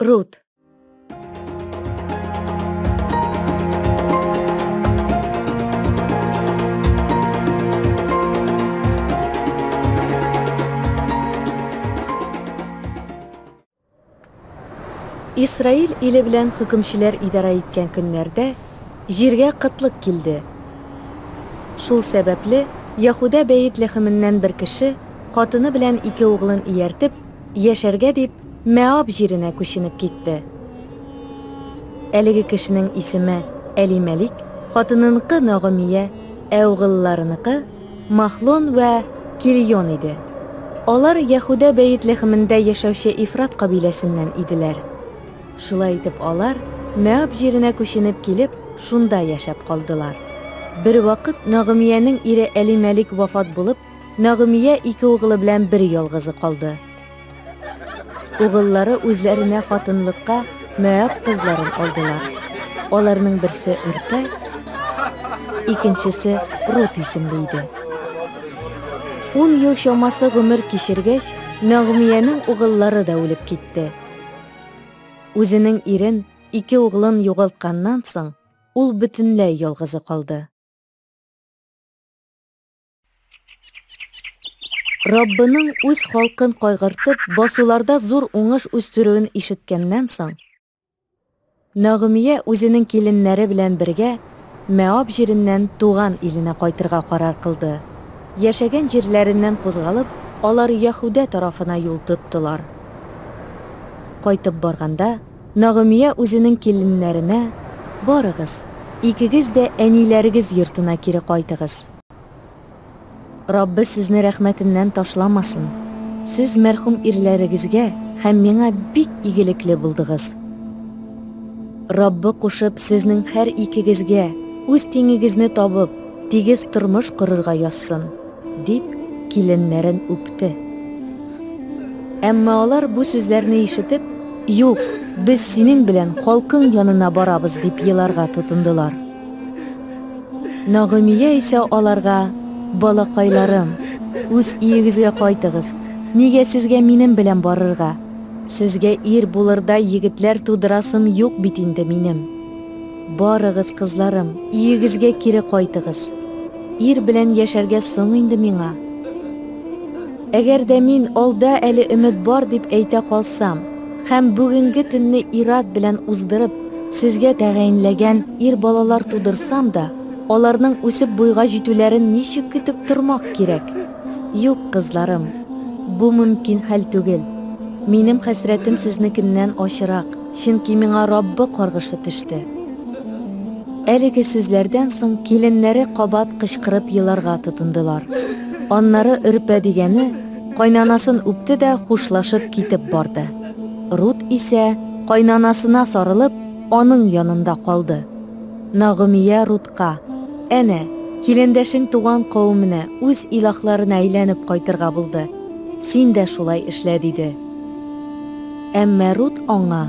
Рут. İsrail ile bilen hükümçiler idara etken günlerde jirge kıtlık kildi. Şul sebeple Yahuda Beytleheminden bir kişi xotini bilen iki oğlun iyertip yaşarga dep Meab jirine koşinip gitti. Eligi kişinin ismi Elimelik, xotininiqi Nağmiye, oğullarıniki Mahlon ve Kiliyon idi. Olar Yahuda Beytleheminde yaşavşi İfrat kabilesinden idiler. Şulay etip olar Meab jirine koşinip kilip şunda yaşap kaldılar. Bir vakit Nağmiye'nin iri Elimelik vafat bulup, Nağmiye iki oğlu bilen bir yalgızı kaldı. Oğulları özlerine xotınlıqqa Meab kızların oldular. Onlarının birisi Ürpe, ikincisi Rut isimliydi. 10 yıl şaması ömür geçirgeç, Nağmiye'nin oğulları da ölüp gitti. Özünün irin iki oğlun yoğaltkandan soň, ol bütünley yalgızı kaldı. Rabbinin öz halkın kaygırtıp, basılarda zor oңış üstürüğün işitkenden soň, Nağmiye özünün kelinleri bilen birge Meab jirinden tuğan iline qaytırga karar kıldı. Yaşagan jirlerinden pozgalıp, olar Yahuda tarafına yol tuttular. Qaytıp barganda, Nağmiye özünün kelinlerine, "Barıgız, ikigiz de enileriniz yurtuna kiri qaytıgız. Rabbi sizni rahmetinden taşlamasın. Siz merhum irleringizge hem mena bik igilikli buldunuz. Rabbi koşup sizning her ikigizge öz tengigizni tabıp, tegiz turmuş qururga yazsın," dep kelinlerin öptü. Emma olar bu sözlerini işitip, "Yok, biz senin bilen halkın yanına barabız," dep yılarga tutundular. Nağmiye ise olarga, "Balakaylarım, öz iyigizge qaytıgız. Nege sizge menim bilen barırga? Sizge er bulurda yigitler tudurasım yok bitinde menim. Barıgız kızlarım, iyigizge kiri qaytıgız. Er bilen yaşarga soň indi meňa. Eger de men olda eli ümit bar dep ayta kalsam, hem bugünkü tünni irad bilen uzdırıp, sizge tagayinlagan er balalar tudursam da, olarning o'sib bo'yga jetülerin nişik kütüp turmak gerek? Yok kızlarım, bu mümkün hal tugil. Menim hasretim siznikinden aşırak, şinki meňa Rabbi qargışı düştü." Eligi sözlerden soň kelinleri qabat kışkırıp yılarga tutundular. Onları Ürpe degeni qaynanasın öptü de hoşlaşıp kitip bardı. Rut ise qaynanasına sarılıp onun yanında kaldı. Nağmiye Rutqa, "Ene, kelindeşin tuğan kavmine öz ilahlarına aylanıp qaytırga buldu. Sen de şulay işle," dedi. Emma Rut ona,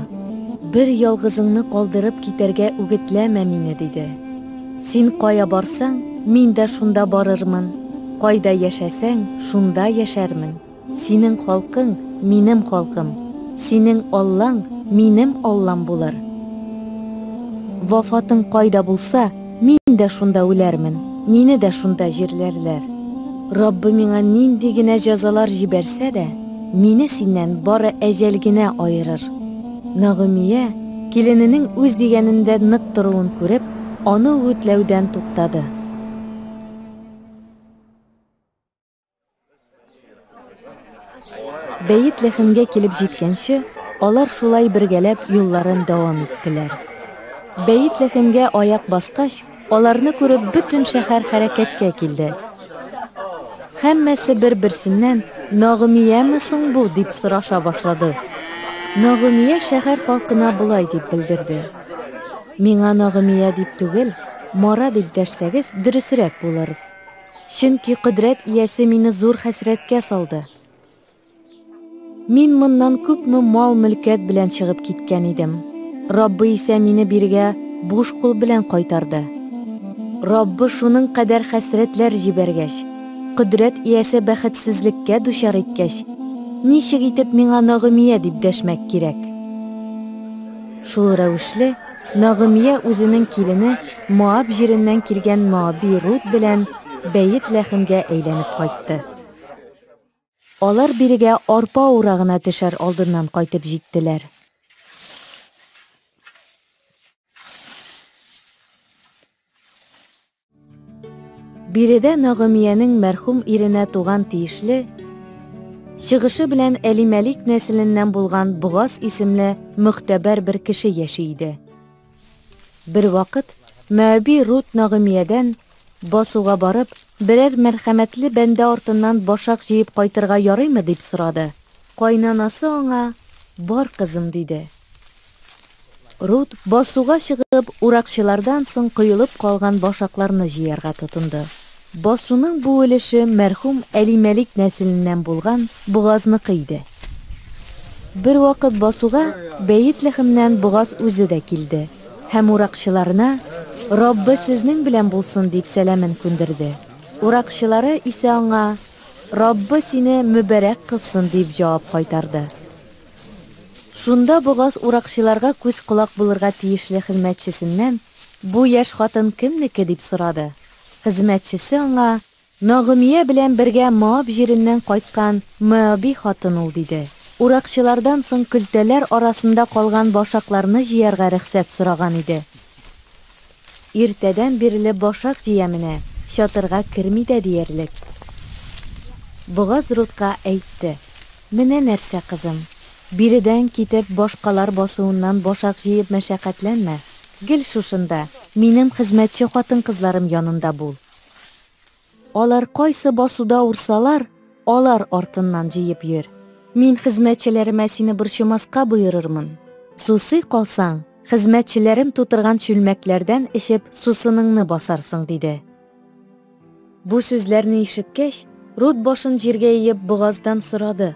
"Bir yalgızыңны kaldırıp kiterge ügitleme meni," dedi. "Sen kaya barsan, men de şunda barırmın. Kayda yaşasan, şunda yaşarmın. Senin halkın, menim halkım. Senin Allah'ın, menim Allah'ım bular. Vafatın kayda bulsa, men de şunda ölermin. Meni de şunda jirlerler. Rabbi meňa nindigine jazalar jiberse de, meni senden bara ejelgine ayırır." Nağmiye, kelininin öz degeninde nık turuğun körüp, onu ötlewden to'xtadi. Beytlehemge kelip jetkençe, olar şulay birgelep yolların davam ettiler. Beytlehemge ayak basqaç, olarını körüp bütün şäher hareketke kildi. Hemmesi bir-birsinden, "Nağmiye misin bu?" dep soraşa başladı. Nağmiye şäher halkına bulay dep bildirdi. "Meňa Nağmiye dep tugil, Mara dep dersegiz dürüsrek bolar. Şinki qudret iyesi meni zor hasretke saldı. Men mundan köpmü mal mülket bilen çıgıp gitken idim. Rabbi ise meni birge boş kul bilen qaytardı. Rabbi şunun kadar hasretler jibergeç, qudret iyesi baxtsizlikka duchar etgeç, nişik etip meňa Nağmiye dep deşmek gerek?" Шул рәвешле Нагымия үзенең килене Моаб җиреннән килгән Моаби Рут белән Бәйет Ләхемгә әйләнеп кайтты. Алар бирегә арпа урагына төшәр алдыннан кайтып җиттеләр. Биредә Нагымияның мәрхүм иренә туган тиешле, чыгышы белән Әлимәлик нәселеннән булган Бугаз исемле мөхтәбәр бер кеше яши иде. Бер вакыт Моаби Рут Нагымиядән басуга барып, берәр мәрхәмәтле бәндә артыннан башак җыеп кайтырга ярыймы дип сорады. Кайнанасы аңа: "Бар, кызым", диде. Рут басуга чыгып, уракчылардан соң коелып калган башакларны җыярга тотынды. Басуның бу өлеше мәрхүм Әлимәлик нәселеннән булган Бугазныкы иде. Бер вакыт басуга Бәйет Ләхемнән Бугаз үзе дә килде һәм уракчыларына "Раббы сезнең белән булсын" дип сәламен күндерде. Уракчылары исә аңа "Раббы сине мүбәрәк кылсын" дип җавап кайтарды. Шунда Бугаз уракчыларга күз колак булырга тиешле хезмәтчесеннән "Бу яшь хатын кемнеке?" дип сорады. Хезмәтчесе аңа "Нагымия белән бергә Моаб җиреннән кайткан Моаби хатын ул" диде. Уракчылардан соң көлтәләр арасында калган башакларны җыярга рөхсәт сораган иде. Иртәдән бирле башак җыя менә, чатырга керми дә диярлек. Бугаз Рутка әйтте: "Менә нәрсә, кызым, биредән китеп башкалар басуыннан башак җыеп мәшәкатьләнмә. Гел шушында, минем хезмәтче хатын-кызларым янында бул. Алар кайсы басуда урсалар, алар артыннан җыеп йөр. Мин хезмәтчеләремә сине борчымаска боерырмын. Сусый калсаң, хезмәтчеләрем тутырган чүлмәкләрдән эчеп сусыныңны басарсың", диде. Бу сүзләрне ишеткәч, Рут башын җиргә иеп Бугаздан сорады: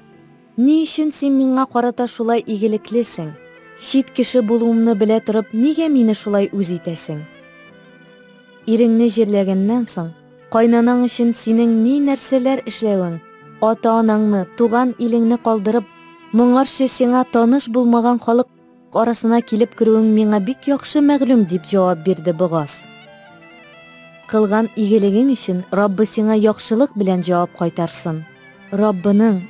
"Ни өчен син миңа карата шулай игелеклесең? Чит кеше булуымны белә торып, нигә мине шулай үз итәсең? Иреңне җирләгәннән соң, кайнанаң өчен синең ни нәрсәләр эшләвең, ата-анаңны, туган илеңне калдырып, моңарчы сиңа таныш булмаган халык арасына килеп керүең миңа бик яхшы мәгълүм", дип җавап бирде Бугаз. "Кылган игелегең өчен Раббы сиңа яхшылык белән җавап кайтарсын. Раббының,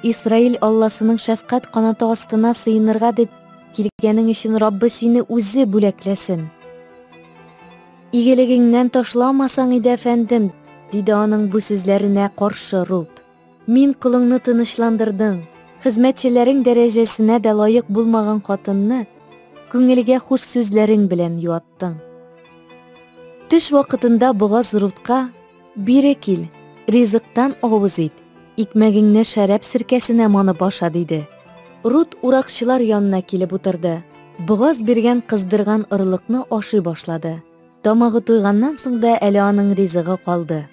Исраил Алласының шәфкать канаты астына сыенырга дип килгәнең өчен Раббы сине үзе бүләкләсен. Игелегеңнән ташламасаң иде, әфәндем", диде аның бу сүзләренә каршы Рут. "Мин кулыңны тынычландырдың, хезмәтчеләрең дәрәҗәсенә дә лаек булмаган хатынны күңелгә хуш сүзләрең белән юаттың". Төш вакытында Бугаз Рутка: "Бире кил, ризыктан авыз ит, икмәгеңне шәраб сиркәсенә манып аша", диде. Рут уракчылар янына килеп утырды. Бугаз биргән кыздырган ырлыкны ашый башлады. Тамагы туйганнан соң да әле аның ризыгы калды.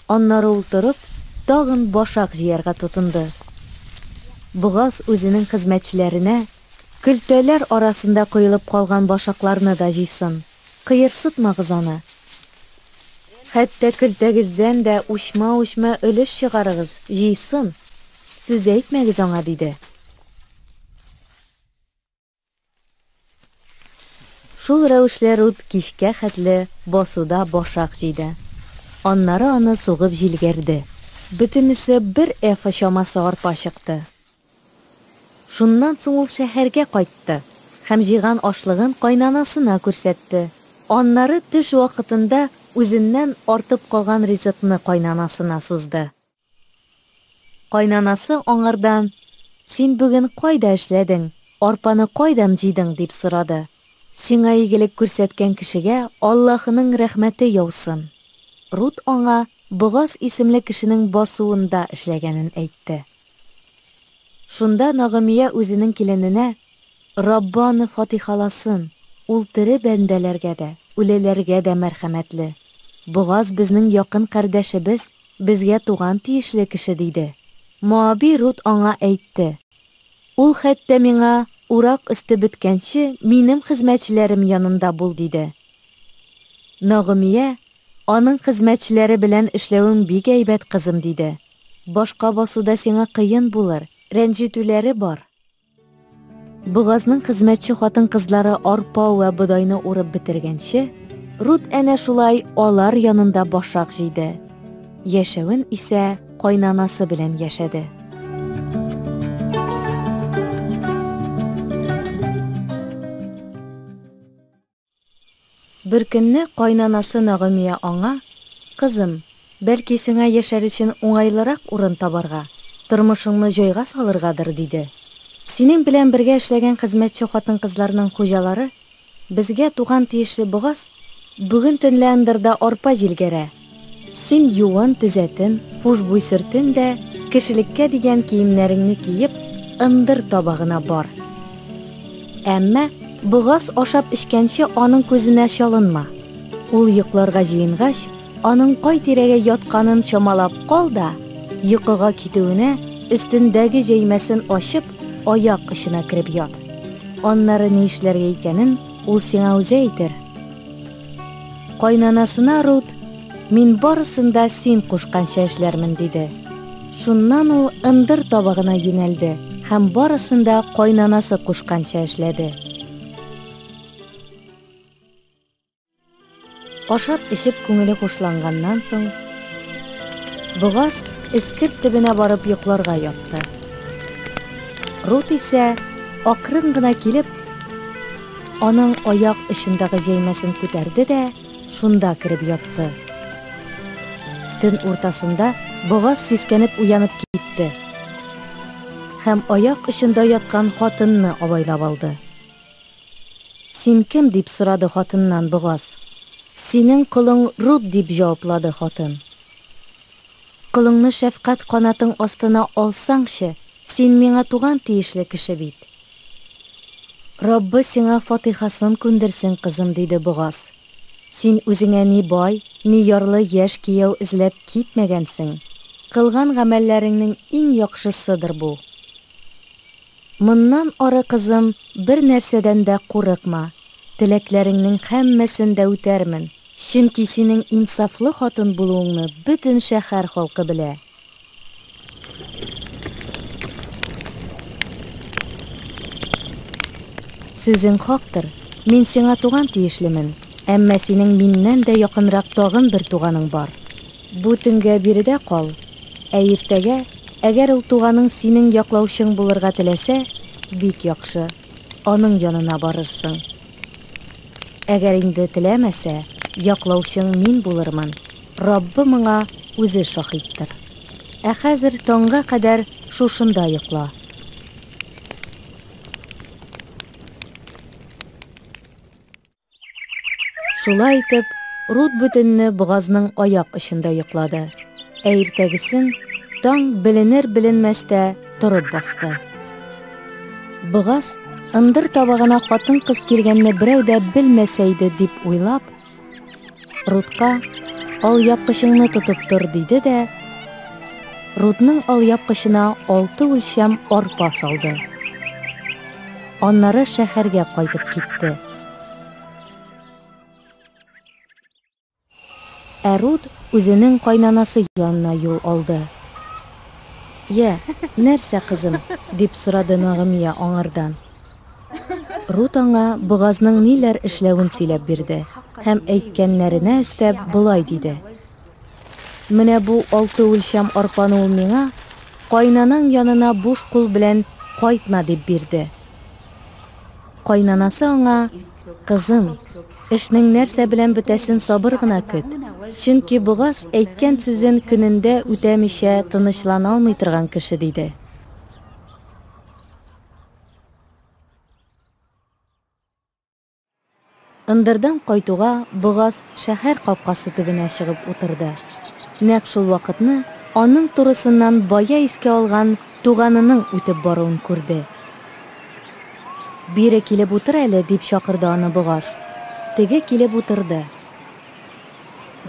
Аннары утырып, тагын башак җыярга тотынды. Бугаз үзенең хезмәтчеләренә көлтәләр арасында коелып калган башакларны да җыйсын. Кыерсытмагыз аны. Хәтта көлтәгездән дә учма-учма өлеш чыгарыгыз, җыйсын. Сүз әйтмәгез аңа", диде. Шул рәвешле Рут кичкә хәтле басуда башак җыйды. Аннары аны сугып җилгәрде. Бөтенесе бер эфа чамасы арпа чыкты. Шуннан соң ул шәһәргә кайтты һәм җыйган ашлыгын кайнанасына күрсәтте. Аннары төш вакытында үзеннән артып калган ризыкны кайнанасына сузды. Кайнанасы аңардан: "Син бүген кайда эшләдең? Арпаны кайдан җыйдың?" дип сорады. "Сиңа игелек күрсәткән кешегә Аллаһының рәхмәте яусын". Рут аңа Бугаз исемле кешенең басуында эшләгәнен әйтте. Шунда Нагымия үзенең килененә: "Раббы аны фатихаласын, ул тере бәндәләргә дә, үлеләргә дә мәрхәмәтле. Бугаз безнең якын кардәшебез, безгә туган тиешле кеше", диде. Моаби Рут аңа әйтте: "Ул хәтта миңа урак өсте беткәнче минем хезмәтчеләрем янында бул", диде. Нагымия: "Аның хезмәтчеләре белән эшләвең бик әйбәт, кызым", диде. "Башка басуда сиңа кыен булыр, рәнҗетүләре бар". Бугазның хезмәтче хатын-кызлары арпа вә бодайны урып бетергәнче, Рут әнә шулай алар янында башак җыйды. Яшәвен исә кайнанасы белән яшәде. Бер көнне кайнанасы Нагымия аңа: "Кызым, бәлки сиңа яшәр өчен уңайлырак урын табарга, тормышыңны җайга салыргадыр", диде. "Синең белән бергә эшләгән хезмәтче хатын-кызларның хуҗалары безгә туган тиешле бугаз бүген төнлә ындырда арпа җилгәрә. Син юан төзәтен, хушбуй сөртен дә, кешелеккә дигән киемнәреңне киеп, ындыр табагына бар. Әмма бугаз ашап эчкәнче аның күзенә чалынма. Ул йокларга җыенгач, аның кай тирәгә ятканын чамалап кал да, йокыга китүенә өстендәге җәймәсен ачып, аяк очына кереп ят. Аннары ни эшләргә икәнен ул сиңа үзе әйтер." Кайнанасына Рут: "Мин барысында син кушканча эшләрмен", диде. Шуннан ул ындыр табагына юнәлде һәм барысында кайнанасы кушканча эшләде. Ашап-эчеп күңеле хушланганнан соң, бугаз эскерт төбенә барып йокларга ятты. Рут исә акрын гына килеп, аның аяк очындагы җәймәсен күтәрде дә шунда кереп ятты. Төн уртасында бугаз сискәнеп уянып китте һәм аяк очында яткан хатынны абайлап алды. "Син кем?" дип сорады хатыннан бугаз. "Синең кылың Рут", дип җаваплады хатын. "Кылыңны шәфкать канатың астына алсаңчы, син миңа туган тиешле кеше бит." "Раббы сиңа фатихасын күндерсен, кызым", диде бугаз. "Син үзеңә ни бай, ни ярлы яшь кияү эзләп китмәгәнсең. Кылган гамәлләреңнең иң яхшысыдыр бу. Моннан ары, кызым, бер нәрсәдән дә курыкма. Теләкләреңнең һәммәсен дә үтәрмен. Чөнки синең инсафлы хатын булуыңны бөтен шәһәр халкы белә." "Сүзең хактыр, мин сиңа туган тиешлемен, әмма синең миннән дә якынрак тагын бер туганың бар. Бу төнгә биредә кал, ә иртәгә, әгәр ул туганың синең яклаучың булырга теләсә, бик яхшы, аның янына барырсың. Әгәр инде теләмәсә, яклаучың мин булырмын. Раббы моңа үзе шаһиттер. Ә хәзер таңга кадәр шушында йокла." Шулай итеп, Рут бүтөнне бугазның аяк очында йоклады. Ә иртәгесен таң беленер-беленмәстә торып басты. Бугаз ындыр табагына хатын-кыз килгәнне берәү дә белмәсә иде дип уйлап, Рутка алъяпкычыңны тотып тор, диде дә Рутның алъяпкычына 6 үлчәм арпа салды. Аннары шәһәргә кайтып китте. Ә Рут үзенең кайнанасы янына юл алды. "Я, нәрсә, кызым?" дип сорады Нагымия аңардан. Рут аңа бугазның ниләр эшләвен сөйләп бирде һәм әйткәннәренә өстәп булай диде. "Менә бу 6 үлчәм арпаны ул миңа кайнанаң янына буш кул белән кайтма" дип бирде. Кайнанасы аңа: "Кызым, эшнең нәрсә белән бетәсен сабыр гына көт. Чөнки бугаз әйткән сүзен көнендә үтәмичә тынычлана алмый торган кеше", диде. Ындырдан кайтуга бугаз шәһәр капкасы төбенә чыгып утырды. Нәкъ шул вакытны аның турысыннан бая искә алган туганының үтеп баруын күрде. "Бире килеп утыр әле", дип чакырды аны бугаз. Теге килеп утырды.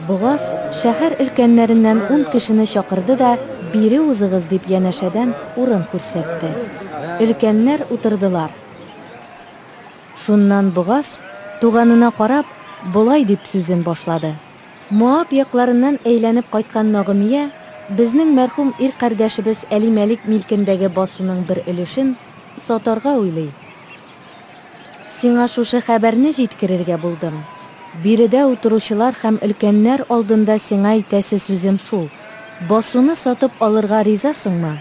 Бугаз шәһәр өлкәннәреннән 10 кешене чакырды да "Бире узыгыз" дип янәшәдән урын күрсәтте. Өлкәннәр утырдылар. Шуннан бугаз туганына карап, булай дип сүзен башлады: "Моаб якларыннан әйләнеп кайткан Нагымия безнең мәрхүм ир кардәшебез Әлимәлик милкендәге басуның бер өлешен сатарга уйлый. Сиңа шушы хәбәрне җиткерергә булдым. Биредә утыручылар һәм өлкәннәр алдында сиңа әйтәсе сүзем шул. Басуны сатып алырга ризасыңмы?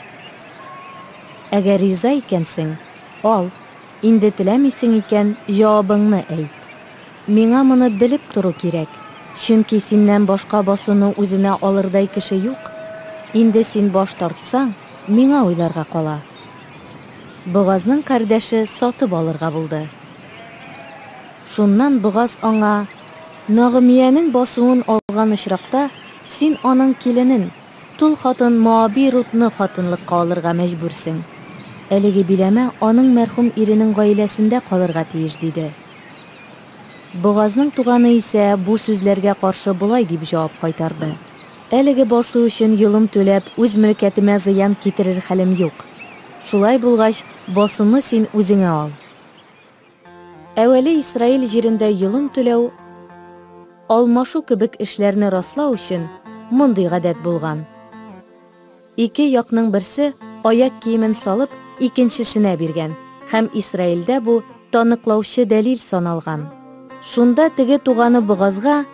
Әгәр риза икәнсең, ал. Инде теләмисең икән, җавабыңны әйт. Миңа моны белеп тору кирәк. Чөнки синнән башка басуны үзенә алырдай кеше юк. Инде син баш тартсаң, миңа уйларга кала. Бугазның кардәше сатып алырга булды. Шуннан Бугаз аңа: Нагымиянең басуын алган очракта, син аның киленен, тол хатын Моаби Рутны хатынлыкка алырга мәҗбүрсең. Әлеге биләмә аның мәрхүм иренең гаиләсендә калырга тиеш диде. Бугазның туганы исә бу сүзләргә каршы булай дип җавап кайтарды. Әлеге басу өчен йолым түләп, үз мөлкәтемә зыян китерер хәлем юк. Шулай булгач, басуны син үзеңә ал. Әүвәле Исраил җирендә йолым түләү, алмашу кебек эшләрне раслау өчен мондый гадәт булган. Ике якның берсе аяк киемен салып, икенчесенә биргән, һәм Исраилдә бу таныклаучы дәлил саналган. Шунда теге туганы Бугазга: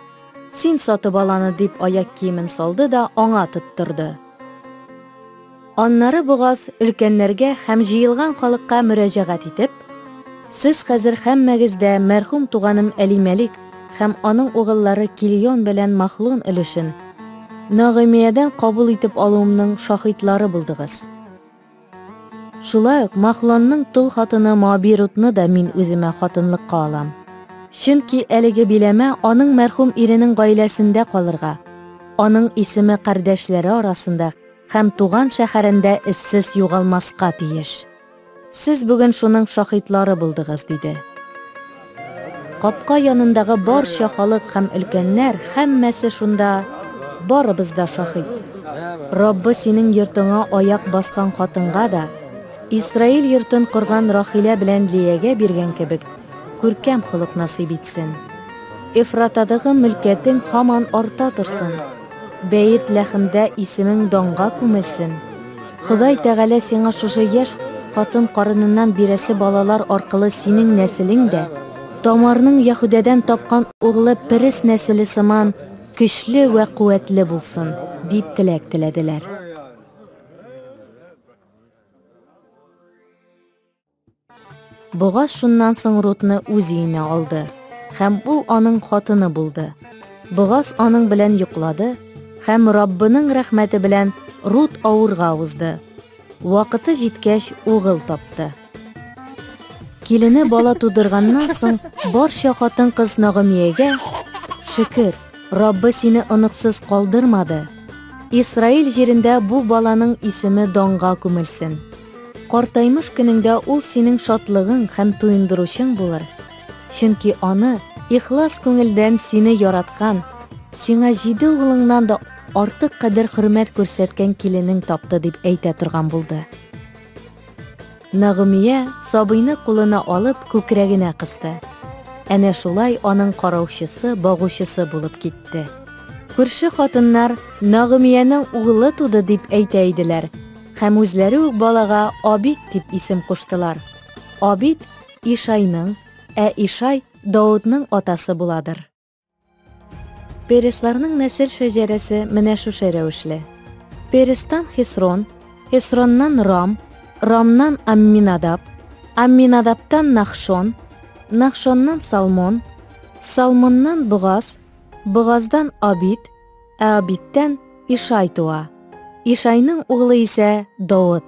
син сатып аланы дип аяк киемен салды да аңа тоттырды. Аннары Бугаз өлкәннәргә һәм җыелган халыкка мөрәҗәгать итеп: сез хәзер һәммәгездә мәрхүм туганым Әлимәлик һәм аның угыллары Килион белән Махлон өлешен Нагымиядән кабул итеп алуымның шаһитлары булдыгыз. Шулай ук Махлонның тол хатыны Моаби Рутны да мин үземә хатынлыкка алам. Чөнки әлеге биләмә аның мәрхүм иренең гаиләсендә калырга, аның исеме кардәшләре арасында һәм туган шәһәрендә эзсез югалмаска тиеш. Сез бүген шуның шаһитлары булдыгыз, диде. Капка янындагы барча халык һәм өлкәннәр һәммәсе шунда, барыбыз да шаһит. Раббы синең йортыңа аяк баскан хатынга да, Исраил йортын корган Рахилә белән Лиягә биргән кебек, күркәм холык насыйп итсен. Эфратадагы мөлкәтең һаман арта торсын. Бәйет ләхемдә исемең данга күмелсен. Ходай Тәгалә сиңа шушы яшь хатын карыныннан бирәсе балалар аркылы синең нәселең дә, тамарның Яһүдәдән тапкан углы Перес нәселе сыман көчле вә куәтле булсын, дип теләк теләделәр. Бугаз шуннан соң Рутны үз өенә алды, һәм ул аның хатыны булды. Бугаз аның белән йоклады, һәм Раббының рәхмәте белән Рут авырга узды. Вакыты җиткәч, угыл тапты. Килене бала тудырганнан соң барча хатын-кыз Нагымиягә: шөкер, Раббы сине оныксыз калдырмады. Исраил җирендә бу баланың исеме данга күмелсен. Картаймыш көнеңдә ул синең шатлыгың һәм туендыручың булыр. Чөнки аны ихлас күңелдән сине яраткан, сиңа 7 угылыңнан да артык кадер-хөрмәт күрсәткән киленең тапты дип әйтә торган булды. Нагымия сабыйны кулына алып күкрәгенә кысты. Әнә шулай аның караучысы, багучысы булып китте. Күрше хатыннар Нагымияның угылы туды дип әйтә иделәр. Һәм үзләре үк балага Абид дип исем куштылар. Абид Ишайның, Ишай Даудның атасы буладыр. Пересларның нәсел шәҗәрәсе менә шушы рәвешле. Перестан Хесрон, Хесроннан Рам, Рамнан Амминадаб, Амминадабтан Нахшон, Нахшоннан Салмон, Салмоннан Бугаз, Бугаздан Абид, Абидтан Ишай туа. Ишайның углы исә Дауд.